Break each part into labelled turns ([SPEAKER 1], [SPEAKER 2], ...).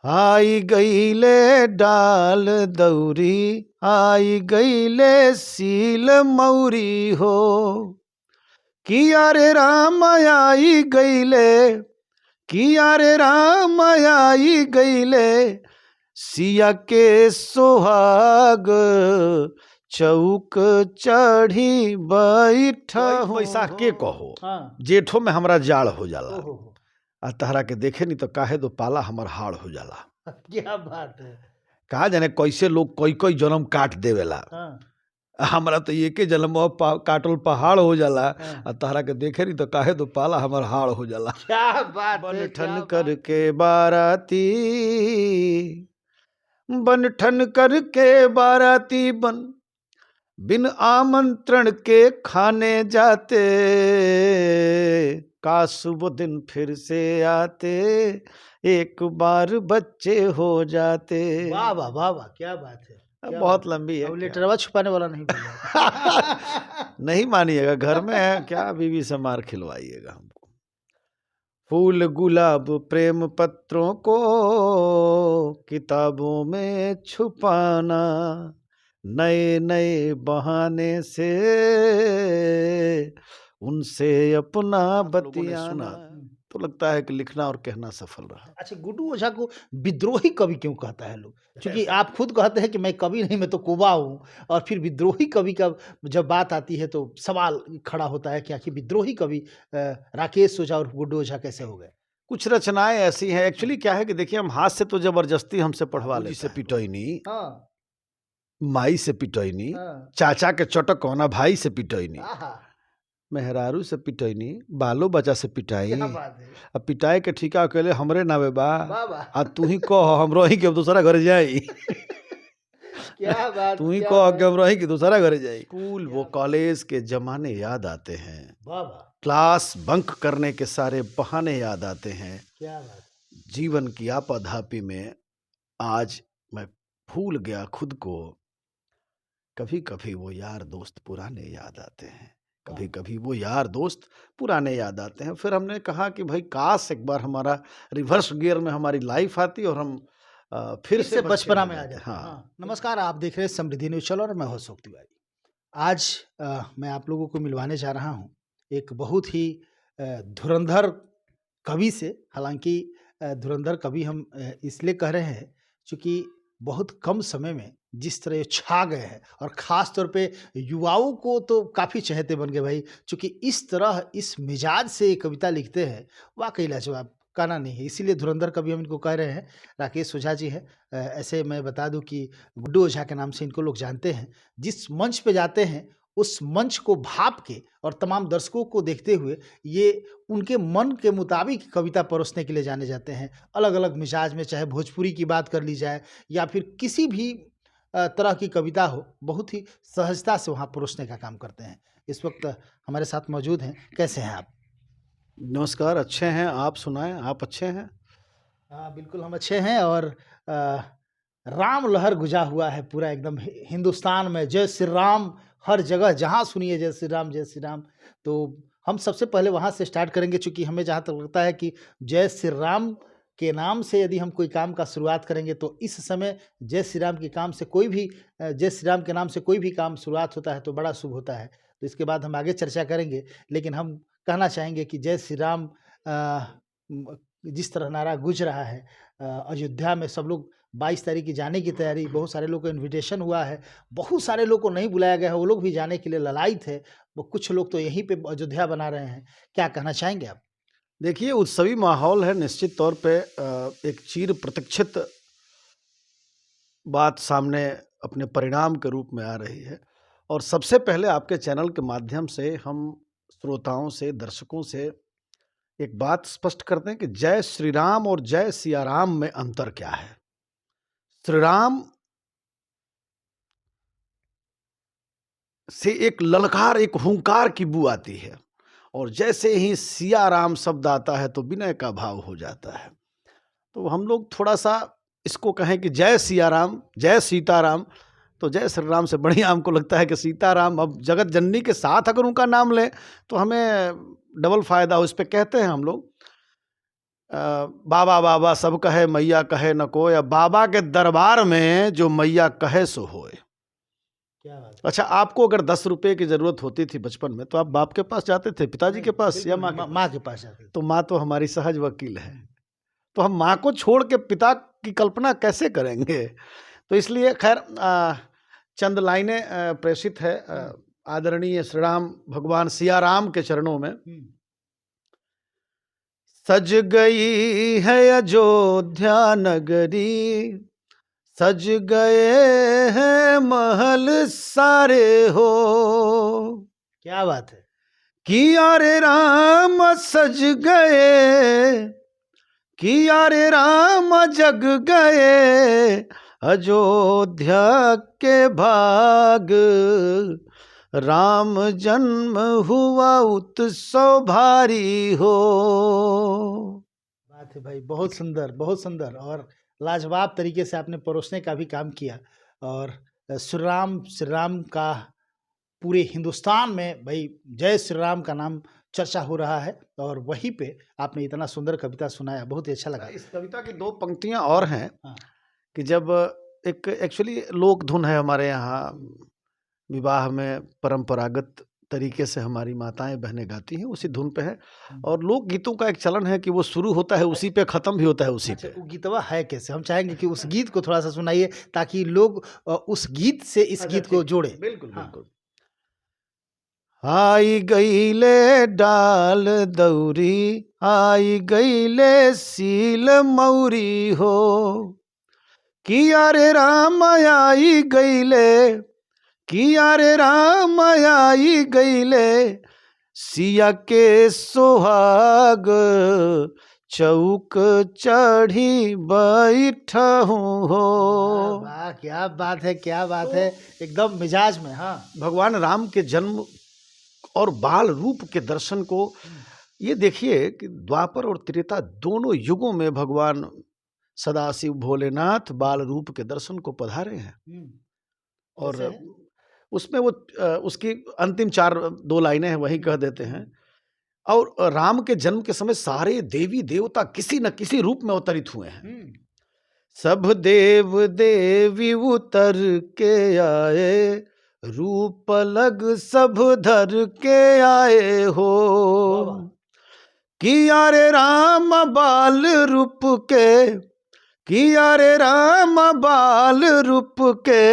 [SPEAKER 1] आई गईले डाल दौरी, आई गईले सील मौरी हो। किया रे राम आई गईले, किया रे राम आई गईले, सिया के सुहाग चौक चढ़ी बैठा हूँ। बैसाख के कहो, जेठो में हमरा जाड़ हो जाला, आ तहरा के देखे नहीं तो काहे दो पाला हमर हाड़ हो जाला।
[SPEAKER 2] क्या बात है।
[SPEAKER 1] कहा जाने कैसे लोग कोई कोई जन्म काट देवेला। हमरा तो एके जन्म काटल पहाड़ हो जाला, आ तहरा के देखे नहीं तो काहे दो पाला हमर हाड़ हो जाला।
[SPEAKER 2] क्या बात
[SPEAKER 1] बन
[SPEAKER 2] है,
[SPEAKER 1] ठन
[SPEAKER 2] क्या
[SPEAKER 1] करके बाराती, बन ठन करके बाराती बन बिन आमंत्रण के खाने जाते, काश वो दिन फिर से आते, एक बार बच्चे हो जाते।
[SPEAKER 2] वाह वाह वाह वाह, क्या बात है। क्या
[SPEAKER 1] बहुत
[SPEAKER 2] बात
[SPEAKER 1] लंबी है।
[SPEAKER 2] अब लेटरवा छुपाने वाला नहीं बोला।
[SPEAKER 1] नहीं मानिएगा, घर में है क्या, बीवी से मार खिलवाइएगा हमको। फूल गुलाब प्रेम पत्रों को किताबों में छुपाना, नए नए बहाने से उनसे अपना बतियाना, तो लगता है कि लिखना और कहना सफल रहा।
[SPEAKER 2] अच्छा, गुड्डू ओझा को विद्रोही कवि क्यों कहता है लोग? क्योंकि आप खुद कहते हैं कि मैं कवि नहीं, मैं तो कुबा हूँ, और फिर विद्रोही कवि का जब बात आती है तो सवाल खड़ा होता है कि आखिर विद्रोही कवि राकेश ओझा और गुड्डू ओझा कैसे हो गए?
[SPEAKER 1] कुछ रचनाएं ऐसी हैं। एक्चुअली क्या है कि देखिए, हम हाथ से तो जबरदस्ती हमसे पढ़वा लेते से पिटोइनी, माई से पिटोइनी, चाचा के चटक कोना भाई से पिटोइनी, मेहरारू से पिटोइनी, बालो बच्चा से पिटाई। अब पिटाई के ठीका अकेले हमरे नावे बा, आ तू ही कह हम रही कि दूसरा घर जाई।
[SPEAKER 2] क्या बात,
[SPEAKER 1] तू ही कह कि हम रही कि दूसरा घर जाई। स्कूल वो कॉलेज के जमाने याद आते हैं, क्लास बंक करने के सारे बहाने याद आते हैं।
[SPEAKER 2] क्या बात।
[SPEAKER 1] जीवन की आपाधापी में आज मैं भूल गया खुद को, कभी कभी वो यार दोस्त पुराने याद आते हैं, कभी कभी वो यार दोस्त पुराने याद आते हैं। फिर हमने कहा कि भाई काश एक बार हमारा रिवर्स गियर में हमारी लाइफ आती और हम फिर से
[SPEAKER 2] बचपना में आ जाते।
[SPEAKER 1] हाँ।
[SPEAKER 2] नमस्कार, आप देख रहे हैं समृद्धि न्यूज चैनल और मैं हूं अशोक तिवारी। आज मैं आप लोगों को मिलवाने जा रहा हूं एक बहुत ही धुरंधर कवि से। हालांकि धुरंधर कवि हम इसलिए कह रहे हैं क्योंकि बहुत कम समय में जिस तरह ये छा गए हैं, और ख़ास तौर पे युवाओं को तो काफ़ी चहेते बन गए भाई, क्योंकि इस तरह इस मिजाज से ये कविता लिखते हैं, वाकई लाजवाब, कहना नहीं है। इसीलिए धुरंधर कवि हम इनको कह रहे हैं। राकेश ओझा जी हैं। ऐसे मैं बता दूं कि गुड्डू ओझा के नाम से इनको लोग जानते हैं। जिस मंच पे जाते हैं उस मंच को भाप के और तमाम दर्शकों को देखते हुए ये उनके मन के मुताबिक कविता परोसने के लिए जाने जाते हैं। अलग अलग मिजाज में, चाहे भोजपुरी की बात कर ली जाए या फिर किसी भी तरह की कविता हो, बहुत ही सहजता से वहाँ परोसने का काम करते हैं। इस वक्त हमारे साथ मौजूद हैं। कैसे हैं आप?
[SPEAKER 1] नमस्कार, अच्छे हैं। आप सुनाएं, आप अच्छे हैं?
[SPEAKER 2] हाँ बिल्कुल, हम अच्छे हैं। और राम लहर गुजा हुआ है पूरा एकदम हिंदुस्तान में। जय श्री राम हर जगह, जहाँ सुनिए जय श्री राम जय श्री राम। तो हम सबसे पहले वहाँ से स्टार्ट करेंगे, चूँकि हमें जहाँ तक लगता है कि जय श्री राम के नाम से यदि हम कोई काम का शुरुआत करेंगे तो इस समय जय श्री राम के काम से कोई भी जय श्री राम के नाम से कोई भी काम शुरुआत होता है तो बड़ा शुभ होता है। तो इसके बाद हम आगे चर्चा करेंगे, लेकिन हम कहना चाहेंगे कि जय श्री राम जिस तरह नारा गूंज रहा है अयोध्या में, सब लोग 22 तारीख की जाने की तैयारी, बहुत सारे लोग को इन्विटेशन हुआ है, बहुत सारे लोग को नहीं बुलाया गया है, वो लोग भी जाने के लिए ललायित है। वो कुछ लोग तो यहीं पे अयोध्या बना रहे हैं। क्या कहना चाहेंगे आप?
[SPEAKER 1] देखिए, उत्सवी माहौल है। निश्चित तौर पे एक चिर प्रतीक्षित बात सामने अपने परिणाम के रूप में आ रही है। और सबसे पहले आपके चैनल के माध्यम से हम श्रोताओं से, दर्शकों से एक बात स्पष्ट करते हैं कि जय श्री राम और जय सिया राम में अंतर क्या है। श्री राम से एक ललकार, एक हुंकार की बू आती है, और जैसे ही सिया राम शब्द आता है तो विनय का भाव हो जाता है। तो हम लोग थोड़ा सा इसको कहें कि जय सिया राम, जय सीताराम, तो जय श्री राम से बढ़िया हमको लगता है कि सीताराम। अब जगत जननी के साथ अगर उनका नाम लें तो हमें डबल फायदा हो, इस पे कहते हैं हम लोग। बाबा बाबा सब कहे मैया कहे न कोय, बाबा के दरबार में जो मैया कहे सो होए।
[SPEAKER 2] क्या बात है।
[SPEAKER 1] अच्छा, आपको अगर 10 रुपए की जरूरत होती थी बचपन में तो आप बाप के पास जाते थे, पिताजी के पास या माँ के पास?
[SPEAKER 2] माँ के पास जाते थे।
[SPEAKER 1] तो माँ तो हमारी सहज वकील है, तो हम माँ को छोड़ के पिता की कल्पना कैसे करेंगे? तो इसलिए खैर चंद लाइनें प्रेषित है आदरणीय श्री राम भगवान सिया राम के चरणों में। सज गई है अयोध्या नगरी, सज गए हैं महल सारे हो।
[SPEAKER 2] क्या बात है।
[SPEAKER 1] किया रे राम सज गए, किया रे राम जग गए, अयोध्या के भाग, राम जन्म हुआ उत्सव भारी हो।
[SPEAKER 2] बात है भाई, बहुत सुंदर, बहुत सुंदर और लाजवाब तरीके से आपने परोसने का भी काम किया। और श्री राम का पूरे हिंदुस्तान में भाई जय श्री राम का नाम चर्चा हो रहा है, और वहीं पे आपने इतना सुंदर कविता सुनाया, बहुत ही अच्छा लगा।
[SPEAKER 1] इस कविता की 2 पंक्तियां और हैं
[SPEAKER 2] हाँ।
[SPEAKER 1] कि जब एक एक्चुअली लोक धुन है हमारे यहाँ, विवाह में परंपरागत तरीके से हमारी माताएं बहनें गाती हैं, उसी धुन पे है। और लोक गीतों का एक चलन है कि वो शुरू होता है उसी पे, खत्म भी होता है उसी
[SPEAKER 2] अच्छा,
[SPEAKER 1] पे।
[SPEAKER 2] वो गीतवा है कैसे? हम चाहेंगे कि उस गीत को थोड़ा सा सुनाइए ताकि लोग उस गीत से इस गीत को जोड़े।
[SPEAKER 1] बिल्कुल
[SPEAKER 2] हाँ।
[SPEAKER 1] बिल्कुल। आई गईले डाल दौरी, आई गईले सील मौरी हो। किया रे राम आई गईले, किया रे राम आई गईले, सिया के सुहाग, चौक चढ़ी बैठहूँ हो।
[SPEAKER 2] वाह, क्या बात है, क्या बात है, एकदम मिजाज में। हाँ।
[SPEAKER 1] भगवान राम के जन्म और बाल रूप के दर्शन को ये देखिए कि द्वापर और त्रेता दोनों युगों में भगवान सदाशिव भोलेनाथ बाल रूप के दर्शन को पधारे हैं। और उसमें वो उसकी अंतिम 2 लाइनें हैं, वही कह देते हैं। और राम के जन्म के समय सारे देवी देवता किसी न किसी रूप में अवतरित हुए हैं। सब देव देवी उतर के आए, रूप अलग सब धर के आए हो। किया रे राम बाल रूप के, किया रे राम बाल रूप के,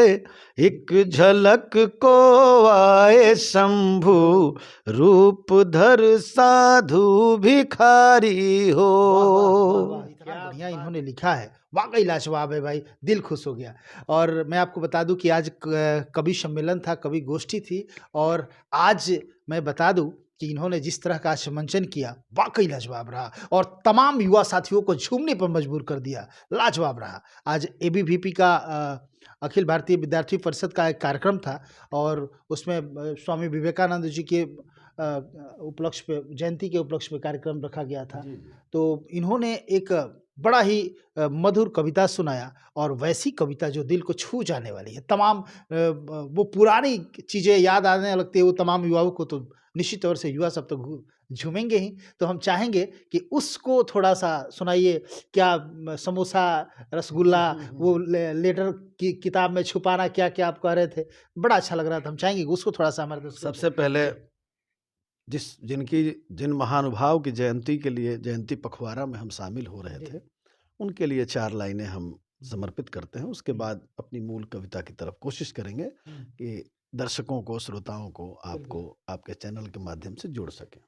[SPEAKER 1] एक झलक को आए शंभु, रूप धर साधु भिखारी हो।
[SPEAKER 2] इतना बढ़िया इन्होंने लिखा है, वाकई लाजवाब है भाई, दिल खुश हो गया। और मैं आपको बता दूं कि आज कवि सम्मेलन था, कवि गोष्ठी थी, और आज मैं बता दूं कि इन्होंने जिस तरह का मंचन किया वाकई लाजवाब रहा, और तमाम युवा साथियों को झूमने पर मजबूर कर दिया, लाजवाब रहा। आज एबीवीपी का अखिल भारतीय विद्यार्थी परिषद का एक कार्यक्रम था, और उसमें स्वामी विवेकानंद जी के उपलक्ष्य पे, जयंती के उपलक्ष्य में कार्यक्रम रखा गया था। तो इन्होंने एक बड़ा ही मधुर कविता सुनाया, और वैसी कविता जो दिल को छू जाने वाली है। तमाम वो पुरानी चीज़ें याद आने लगती है वो तमाम युवाओं को, तो निश्चित तौर से युवा सब तो झूमेंगे ही। तो हम चाहेंगे कि उसको थोड़ा सा सुनाइए। क्या समोसा, रसगुल्ला, वो लेटर की किताब में छुपाना, क्या क्या आप कह रहे थे, बड़ा अच्छा लग रहा था। हम चाहेंगे कि उसको थोड़ा सा हमारे दोस्तों।
[SPEAKER 1] सबसे पहले जिन महानुभाव की जयंती के लिए जयंती पखवाड़ा में हम शामिल हो रहे थे, उनके लिए 4 लाइनें हम समर्पित करते हैं। उसके बाद अपनी मूल कविता की तरफ कोशिश करेंगे कि दर्शकों को, श्रोताओं को, आपको आपके चैनल के माध्यम से जोड़ सकें।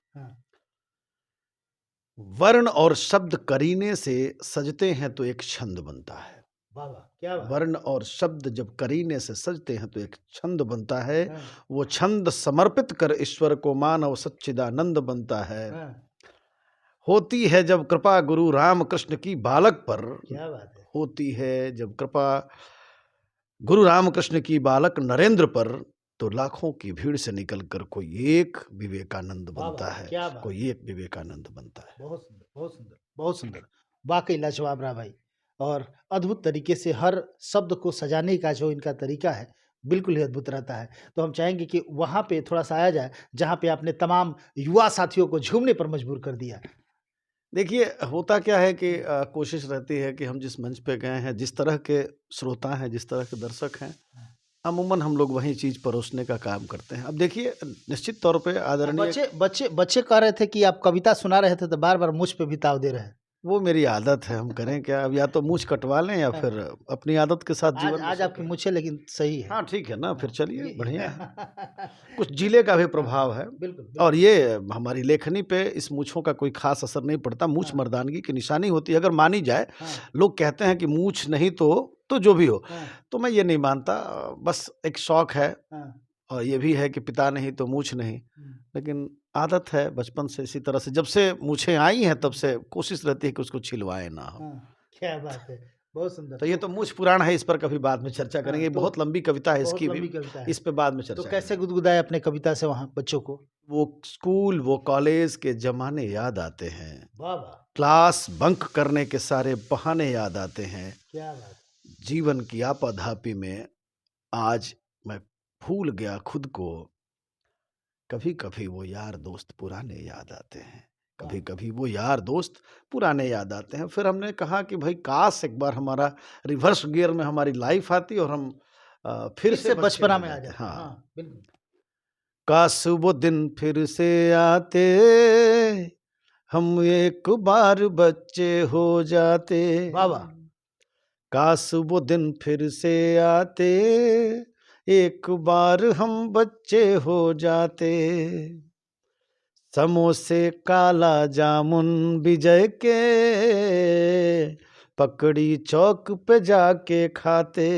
[SPEAKER 1] वर्ण और शब्द करीने से सजते हैं तो एक छंद बनता है।
[SPEAKER 2] क्या
[SPEAKER 1] वर्ण और शब्द जब करीने से सजते हैं तो एक छंद बनता है। वो छंद समर्पित कर ईश्वर को मानव सच्चिदानंद बनता है। होती है जब कृपा गुरु राम कृष्ण की बालक पर,
[SPEAKER 2] क्या बात है,
[SPEAKER 1] होती है जब कृपा गुरु राम कृष्ण की बालक नरेंद्र पर, तो लाखों की भीड़ से निकलकर कोई एक विवेकानंद बनता है, कोई एक विवेकानंद बनता है।
[SPEAKER 2] बहुत सुंदर, बहुत सुंदर, बहुत सुंदर, वाकई लाजवाब रहा भाई। और अद्भुत तरीके से हर शब्द को सजाने का जो इनका तरीका है बिल्कुल ही अद्भुत रहता है। तो हम चाहेंगे कि वहाँ पे थोड़ा सा आया जाए जहाँ पे आपने तमाम युवा साथियों को झूमने पर मजबूर कर दिया।
[SPEAKER 1] देखिए, होता क्या है कि कोशिश रहती है कि हम जिस मंच पे गए हैं, जिस तरह के श्रोता हैं, जिस तरह के दर्शक हैं, अमूमन हम लोग वही चीज़ परोसने का काम करते हैं। अब देखिए, निश्चित तौर पे आदरणीय
[SPEAKER 2] बच्चे बच्चे बच्चे कह रहे थे कि आप कविता सुना रहे थे तो बार-बार मुझ पे भी ताव दे रहे हैं।
[SPEAKER 1] वो मेरी आदत है, हम करें क्या? अब या तो मूंछ कटवा लें या फिर अपनी आदत के साथ
[SPEAKER 2] आज
[SPEAKER 1] जीवन
[SPEAKER 2] आज
[SPEAKER 1] बसर
[SPEAKER 2] आपकी
[SPEAKER 1] करें।
[SPEAKER 2] मूछें लेकिन सही है।
[SPEAKER 1] हाँ, ठीक है ना, फिर चलिए,
[SPEAKER 2] ये
[SPEAKER 1] बढ़िया है। कुछ जिले का भी प्रभाव है
[SPEAKER 2] बिल्कुल,
[SPEAKER 1] और
[SPEAKER 2] बिल्कुल।
[SPEAKER 1] ये हमारी लेखनी पे इस मूँछों का कोई ख़ास असर नहीं पड़ता। मूँछ
[SPEAKER 2] हाँ।
[SPEAKER 1] मर्दानगी की निशानी होती है, अगर मानी जाए।
[SPEAKER 2] हाँ,
[SPEAKER 1] लोग कहते हैं कि मूँछ नहीं तो जो भी हो,
[SPEAKER 2] हाँ,
[SPEAKER 1] तो मैं ये नहीं मानता। बस एक शौक है
[SPEAKER 2] हाँ।
[SPEAKER 1] और ये भी है कि पिता नहीं तो मूँछ नहीं।
[SPEAKER 2] हुँ।
[SPEAKER 1] लेकिन आदत है बचपन से इसी तरह से, जब से मूँछें आई हैं तब से कोशिश रहती है कि उसको छिलवाएँ ना हम।
[SPEAKER 2] हाँ, क्या बात है! बहुत सुंदर।
[SPEAKER 1] तो ये तो मूँछ पुराण है, इस पर कभी बाद में चर्चा
[SPEAKER 2] हाँ,
[SPEAKER 1] करेंगे।
[SPEAKER 2] तो
[SPEAKER 1] बहुत लंबी कविता है
[SPEAKER 2] बहुत
[SPEAKER 1] इसकी भी,
[SPEAKER 2] लंबी कविता है।
[SPEAKER 1] इस पे बाद में
[SPEAKER 2] तो
[SPEAKER 1] चर्चा
[SPEAKER 2] कैसे
[SPEAKER 1] करेंगे।
[SPEAKER 2] गुदगुदाए अपने कविता से वहाँ बच्चों को?
[SPEAKER 1] वो स्कूल, वो कॉलेज के ज़माने याद आते हैं।
[SPEAKER 2] वाह, वाह!
[SPEAKER 1] क्लास बंक करने के सारे बहाने याद आते हैं।
[SPEAKER 2] क्या बात है!
[SPEAKER 1] जीवन की आपाधापी में आज मैं भूल गया खुद को। कभी-कभी वो यार दोस्त पुराने याद आते हैं।
[SPEAKER 2] वाह!
[SPEAKER 1] कभी-कभी वो यार दोस्त पुराने याद आते हैं। फिर हमने कहा कि भाई काश एक बार हमारा रिवर्स गियर में हमारी लाइफ आती और हम फिर
[SPEAKER 2] फिर
[SPEAKER 1] से
[SPEAKER 2] से
[SPEAKER 1] बच्चे
[SPEAKER 2] बचपना
[SPEAKER 1] हो
[SPEAKER 2] में आ
[SPEAKER 1] जाते।
[SPEAKER 2] जाते।
[SPEAKER 1] हाँ,
[SPEAKER 2] हाँ, बिल्कुल।
[SPEAKER 1] काश वो दिन फिर से आते, हम एक बार बच्चे हो जाते।
[SPEAKER 2] वाह, वाह!
[SPEAKER 1] काश वो दिन फिर से आते, एक बार हम बच्चे हो जाते। समोसे काला जामुन विजय के, पकड़ी चौक पे जाके खाते।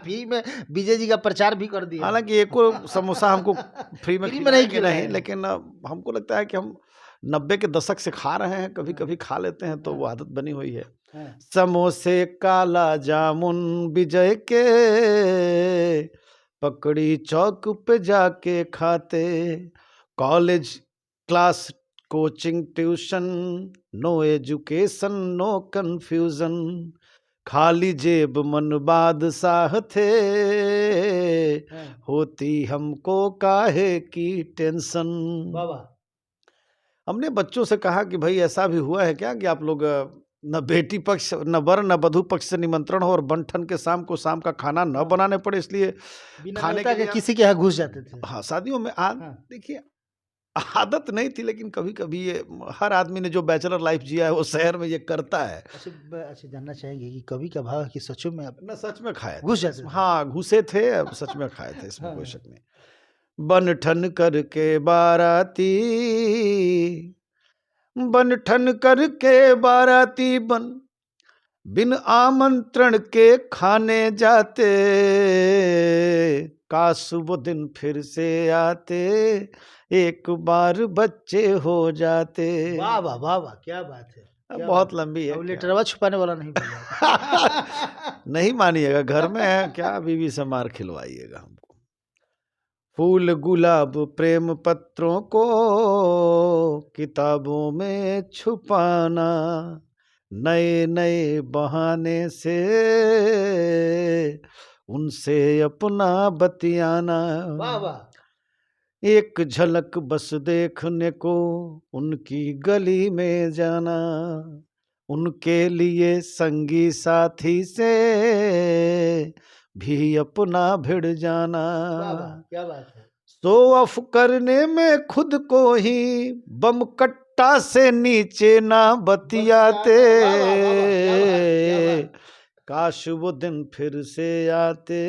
[SPEAKER 2] फ्री में विजय जी का प्रचार भी कर दिए
[SPEAKER 1] हालांकि
[SPEAKER 2] हैं।
[SPEAKER 1] एक और समोसा हमको फ्री में
[SPEAKER 2] फ्री में नहीं
[SPEAKER 1] खिलाएंगे
[SPEAKER 2] खिलाए
[SPEAKER 1] नहीं,
[SPEAKER 2] हैं।
[SPEAKER 1] लेकिन हमको लगता है कि हम 90 के दशक से खा रहे हैं, कभी कभी खा लेते हैं, तो वो
[SPEAKER 2] हाँ,
[SPEAKER 1] आदत बनी हुई है।
[SPEAKER 2] हाँ।
[SPEAKER 1] समोसे काला जामुन विजय के, पकड़ी चौक पे जाके खाते। College class coaching tuition, no education no confusion, खाली जेब मन बादशाह थे,
[SPEAKER 2] हाँ।
[SPEAKER 1] होती हमको काहे की टेंशन।
[SPEAKER 2] वाह, वाह!
[SPEAKER 1] हमने बच्चों से कहा कि भाई ऐसा भी हुआ है क्या कि आप लोग न बेटी पक्ष न वर न वधु पक्ष से निमंत्रण हो और बन-ठन के शाम को शाम का खाना न
[SPEAKER 2] हाँ।
[SPEAKER 1] बनाने पड़े, इसलिए
[SPEAKER 2] बिना
[SPEAKER 1] खाने
[SPEAKER 2] न्योता
[SPEAKER 1] के
[SPEAKER 2] के
[SPEAKER 1] लिए
[SPEAKER 2] किसी के यहाँ घुस जाते थे।
[SPEAKER 1] हाँ, शादियों में
[SPEAKER 2] हाँ।
[SPEAKER 1] देखिए, आदत नहीं थी, लेकिन कभी-कभी ये हर आदमी ने जो बैचलर लाइफ जिया है वो शहर में ये करता है।
[SPEAKER 2] अच्छा जानना चाहेंगे कि कवि का भाव है कि सचों में आप
[SPEAKER 1] मैं सच में खाए
[SPEAKER 2] घुस
[SPEAKER 1] थे
[SPEAKER 2] जाते थे?
[SPEAKER 1] हाँ, घुसे थे, अब सच में खाए थे, इसमें कोई
[SPEAKER 2] हाँ।
[SPEAKER 1] शक नहीं। बन ठन करके बाराती, बन ठन करके बाराती बिन आमंत्रण के खाने जाते। काश वो दिन फिर से आते, एक बार बच्चे हो जाते।
[SPEAKER 2] वाह, वाह, वाह, वाह! क्या बात है! क्या बात
[SPEAKER 1] बहुत
[SPEAKER 2] है!
[SPEAKER 1] लंबी है
[SPEAKER 2] अब
[SPEAKER 1] क्या?
[SPEAKER 2] लेटरवा छुपाने वाला नहीं बोला।
[SPEAKER 1] नहीं मानिएगा, घर में है क्या, बीवी से मार खिलवाइएगा हमको। फूल गुलाब प्रेम पत्रों को किताबों में छुपाना, नए नए बहाने से उनसे अपना बतियाना।
[SPEAKER 2] वाह, वाह!
[SPEAKER 1] एक झलक बस देखने को उनकी गली में जाना, उनके लिए संगी साथी से भी अपना भिड़ जाना।
[SPEAKER 2] वाह, वाह! क्या बात है!
[SPEAKER 1] शो ऑफ करने में खुद को ही बम कट्टा से नीचे ना बतियाते।
[SPEAKER 2] वाह, वाह, वाह, वाह! क्या बात! क्या बात!
[SPEAKER 1] काश वो दिन फिर से आते,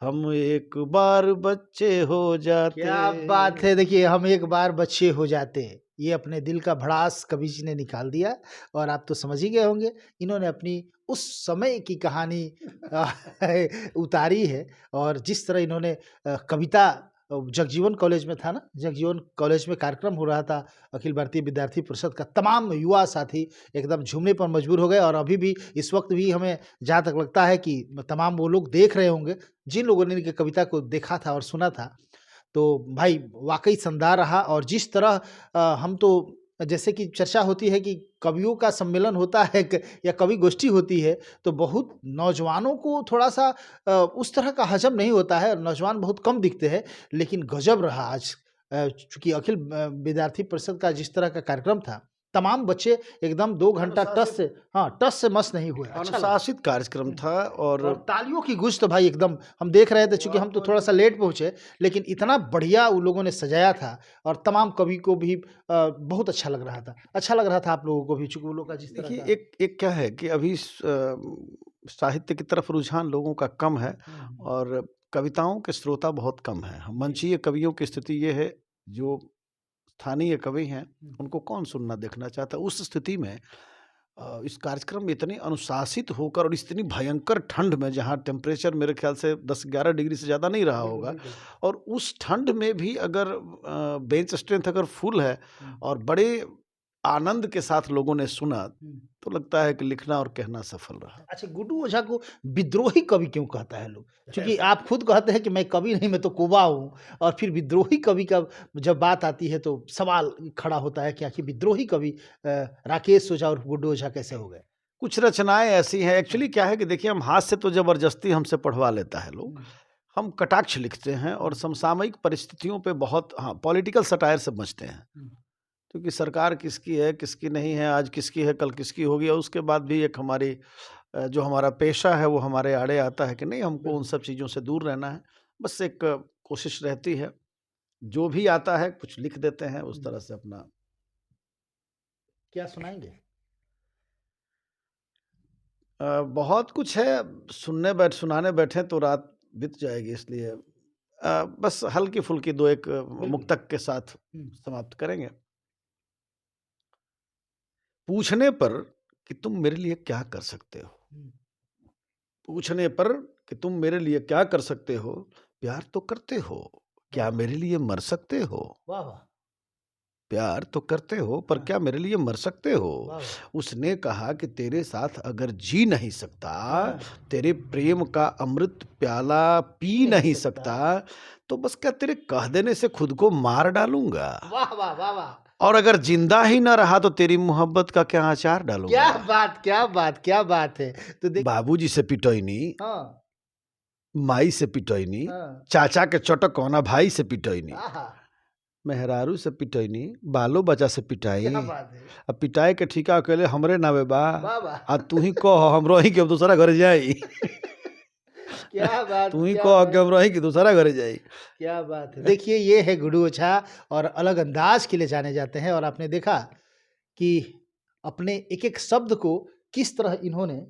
[SPEAKER 1] हम एक बार बच्चे हो जाते।
[SPEAKER 2] क्या बात है! देखिए, हम एक बार बच्चे हो जाते। ये अपने दिल का भड़ास कवि जी ने निकाल दिया और आप तो समझ ही गए होंगे, इन्होंने अपनी उस समय की कहानी अ, उतारी है और जिस तरह इन्होंने कविता जगजीवन कॉलेज में था ना, जगजीवन कॉलेज में कार्यक्रम हो रहा था, अखिल भारतीय विद्यार्थी परिषद का, तमाम युवा साथी एकदम झूमने पर मजबूर हो गए और अभी भी इस वक़्त भी हमें जहाँ तक लगता है कि तमाम वो लोग देख रहे होंगे, जिन लोगों ने इनकी कविता को देखा था और सुना था। तो भाई वाक़ई शानदार रहा और जिस तरह हम तो जैसे कि चर्चा होती है कि कवियों का सम्मेलन होता है क या कवि गोष्ठी होती है, तो बहुत नौजवानों को थोड़ा-सा उस तरह का हज़म नहीं होता है, नौजवान बहुत कम दिखते हैं, लेकिन गज़ब रहा आज चूंकि अखिल विद्यार्थी परिषद का जिस तरह का कार्यक्रम था, तमाम बच्चे एकदम 2 घंटा टस से मस नहीं हुए। अच्छा लगा।
[SPEAKER 1] अनुशासित कार्यक्रम था और
[SPEAKER 2] और तालियों की गूंज तो भाई एकदम हम देख रहे थे, चूंकि हम तो थोड़ा सा लेट पहुंचे, लेकिन इतना बढ़िया उन लोगों ने सजाया था और तमाम कवि को भी बहुत अच्छा लग रहा था। अच्छा लग रहा था आप लोगों को भी, चूंकि वो लोग का जिस तरह
[SPEAKER 1] देखिए,
[SPEAKER 2] का
[SPEAKER 1] एक क्या है कि अभी साहित्य की तरफ रुझान लोगों का कम है और कविताओं के श्रोता बहुत कम है। मंचीय कवियों की स्थिति ये है, जो स्थानीय कवि हैं उनको कौन सुनना देखना चाहता है। उस स्थिति में इस कार्यक्रम में इतने अनुशासित होकर और इतनी भयंकर ठंड में, जहाँ टेम्परेचर मेरे ख्याल से 10-11 डिग्री से ज़्यादा नहीं रहा होगा, और उस ठंड में भी अगर बेंच स्ट्रेंथ अगर फुल है और बड़े आनंद के साथ लोगों ने सुना, तो लगता है कि लिखना और कहना सफल रहा।
[SPEAKER 2] अच्छा, गुड्डू ओझा को विद्रोही कवि क्यों कहता है लोग? क्योंकि आप खुद कहते हैं कि मैं कवि नहीं, मैं तो कुबा हूँ, और फिर विद्रोही कवि का जब बात आती है तो सवाल खड़ा होता है कि आखिर विद्रोही कवि राकेश ओझा और गुड्डू ओझा कैसे हो गए?
[SPEAKER 1] कुछ रचनाएं ऐसी हैं, एक्चुअली क्या है कि देखिए, हम हाथ से तो जबरदस्ती हमसे पढ़वा लेता है लोग, हम कटाक्ष लिखते हैं और समसामयिक परिस्थितियों पे बहुत, हाँ, पॉलिटिकल सटायर से बचते हैं, क्योंकि सरकार किसकी है किसकी नहीं है, आज किसकी है कल किसकी होगी, और उसके बाद भी एक हमारी जो हमारा पेशा है वो हमारे आड़े आता है कि नहीं, हमको उन सब चीज़ों से दूर रहना है। बस एक कोशिश रहती है, जो भी आता है कुछ लिख देते हैं उस तरह से अपना।
[SPEAKER 2] क्या सुनाएंगे?
[SPEAKER 1] बहुत कुछ है, सुनाने बैठे तो रात बीत जाएगी, इसलिए बस हल्की फुल्की 2-1 मुक्तक के साथ समाप्त करेंगे। पूछने पर कि तुम मेरे लिए क्या कर सकते हो, पूछने पर कि तुम मेरे लिए क्या कर सकते हो, प्यार तो करते हो, क्या मेरे लिए मर सकते हो?
[SPEAKER 2] वाह वाह,
[SPEAKER 1] प्यार तो करते हो पर क्या मेरे लिए मर सकते हो?
[SPEAKER 2] वाह
[SPEAKER 1] उसने कहा कि तेरे साथ अगर जी नहीं सकता, तेरे प्रेम का अमृत प्याला पी नहीं सकता, तो बस क्या तेरे कह देने से खुद को मार डालूंगा?
[SPEAKER 2] वाह वाह वाह वाह,
[SPEAKER 1] और अगर जिंदा ही न रहा तो तेरी मोहब्बत का क्या अचार डालूंगा?
[SPEAKER 2] क्या बात, क्या बात, क्या बात है। तो देख,
[SPEAKER 1] बाबूजी से पिटोइनी,
[SPEAKER 2] हाँ
[SPEAKER 1] माई से पिटोइनी,
[SPEAKER 2] हाँ,
[SPEAKER 1] चाचा के चटक कोना भाई से पिटोइनी,
[SPEAKER 2] आहा,
[SPEAKER 1] मेहरारू से पिटोइनी, बालो बच्चा से पिटाई।
[SPEAKER 2] क्या बात है,
[SPEAKER 1] अब पिटाई के ठीका अकेले हमरे नावे बा,
[SPEAKER 2] वाह वाह,
[SPEAKER 1] आ तू ही कह हमरो ही के दूसरा घर जाई।
[SPEAKER 2] क्या बात,
[SPEAKER 1] तू ही
[SPEAKER 2] क्या
[SPEAKER 1] कह
[SPEAKER 2] बात,
[SPEAKER 1] के हमरो ही के दूसरा घर जाई।
[SPEAKER 2] क्या बात है। देखिए, ये है गुड्डू ओझा, और अलग अंदाज के लिए जाने जाते हैं, और आपने देखा कि अपने एक एक शब्द को किस तरह इन्होंने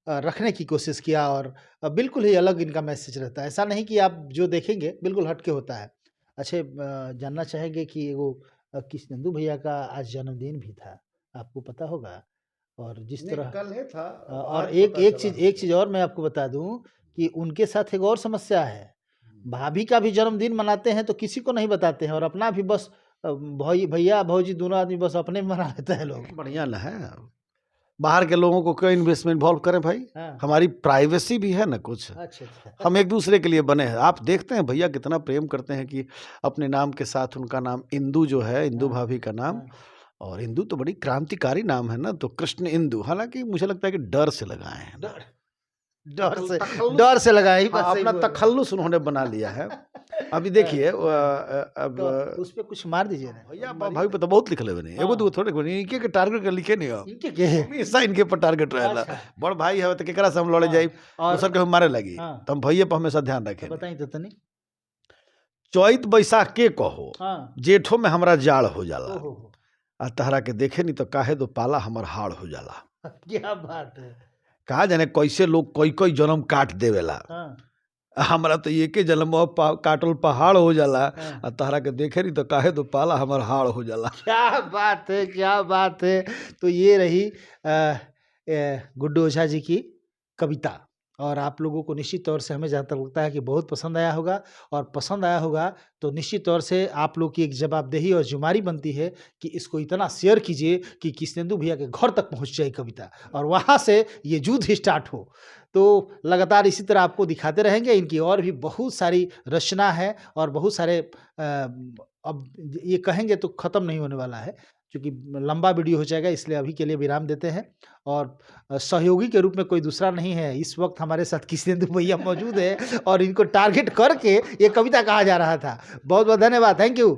[SPEAKER 2] रखने की कोशिश किया, और बिल्कुल ही अलग इनका मैसेज रहता है। ऐसा नहीं कि आप जो देखेंगे बिल्कुल हटके होता है। अच्छा, जानना चाहेंगे कि वो कृष्णेंदु भैया का आज जन्मदिन भी था, आपको पता होगा, और जिस तरह
[SPEAKER 1] कल है था,
[SPEAKER 2] और एक चीज़ और मैं आपको बता दूं कि उनके साथ एक और समस्या है। भाभी का भी जन्मदिन मनाते हैं तो किसी को नहीं बताते हैं, और अपना भी बस भैया भौजी दोनों आदमी बस अपने में मना लेते हैं लोग।
[SPEAKER 1] बढ़िया ना है, बाहर के लोगों को क्यों इन्वेस्टमेंट इन्वॉल्व करें भाई?
[SPEAKER 2] हाँ,
[SPEAKER 1] हमारी प्राइवेसी भी है ना कुछ,
[SPEAKER 2] अच्छा अच्छा,
[SPEAKER 1] हम एक दूसरे के लिए बने हैं। आप देखते हैं भैया कितना प्रेम करते हैं कि अपने नाम के साथ उनका नाम इंदु जो है, इंदु
[SPEAKER 2] हाँ,
[SPEAKER 1] भाभी का नाम,
[SPEAKER 2] हाँ,
[SPEAKER 1] और इंदु तो बड़ी क्रांतिकारी नाम है ना, तो कृष्ण इंदु, हालांकि मुझे लगता है कि डर से लगाए हैं ना,
[SPEAKER 2] डर से लगा ही, बस
[SPEAKER 1] हाँ,
[SPEAKER 2] सही
[SPEAKER 1] अपना
[SPEAKER 2] बोल रहे हैं।
[SPEAKER 1] तखल्लुस उन्होंने बना लिया है। अभी देखिए अब
[SPEAKER 2] तो उस पे कुछ मार दीजिए ना
[SPEAKER 1] भैया भाभी पे तो बहुत लिख ले बने, एगो दो थोड़े बने, इनके के टारगेट कर लिखे नहीं हो,
[SPEAKER 2] इनके के है।
[SPEAKER 1] हमेशा इनके पर टारगेट रहेला।
[SPEAKER 2] अच्छा,
[SPEAKER 1] बड़ भाई है तो केकरा से हम लड़े
[SPEAKER 2] हाँ,
[SPEAKER 1] जाई,
[SPEAKER 2] और
[SPEAKER 1] दूसर के हम मारे लगी,
[SPEAKER 2] हाँ,
[SPEAKER 1] तो हम भैया पर हमेशा ध्यान रखें।
[SPEAKER 2] बताई तो तनी।
[SPEAKER 1] चैत बैसाख के कहो,
[SPEAKER 2] हाँ,
[SPEAKER 1] जेठो में हमरा जाड़ हो जाला,
[SPEAKER 2] ओहो,
[SPEAKER 1] आ तहरा के देखे नहीं तो काहे दो पाला हमर हाड़ हो जाला।
[SPEAKER 2] क्या बात है।
[SPEAKER 1] कहा जाने कैसे लोग कोई कोई जन्म काट देवेला,
[SPEAKER 2] हाँ,
[SPEAKER 1] हमरा तो एके जन्म काटल पहाड़ हो जाला,
[SPEAKER 2] हाँ,
[SPEAKER 1] आ तहरा के देखे नहीं तो काहे दो पाला हमर हाड़ हो जाला।
[SPEAKER 2] क्या बात है, क्या बात है। तो ये रही गुड्डू ओझा जी की कविता, और आप लोगों को निश्चित तौर से, हमें जहाँ तक लगता है कि बहुत पसंद आया होगा, और पसंद आया होगा तो निश्चित तौर से आप लोग की एक जवाबदेही और जिम्मेदारी बनती है कि इसको इतना शेयर कीजिए कि कृष्णेंदु भैया के घर तक पहुँच जाए कविता, और वहाँ से ये युद्ध स्टार्ट हो। तो लगातार इसी तरह आपको दिखाते रहेंगे। इनकी और भी बहुत सारी रचना है, और बहुत सारे अब ये कहेंगे तो ख़त्म नहीं होने वाला है, क्योंकि लंबा वीडियो हो जाएगा, इसलिए अभी के लिए विराम देते हैं। और सहयोगी के रूप में कोई दूसरा नहीं है, इस वक्त हमारे साथ कृष्णेंदु भैया मौजूद है, और इनको टारगेट करके ये कविता कहा जा रहा था। बहुत बहुत धन्यवाद, थैंक यू।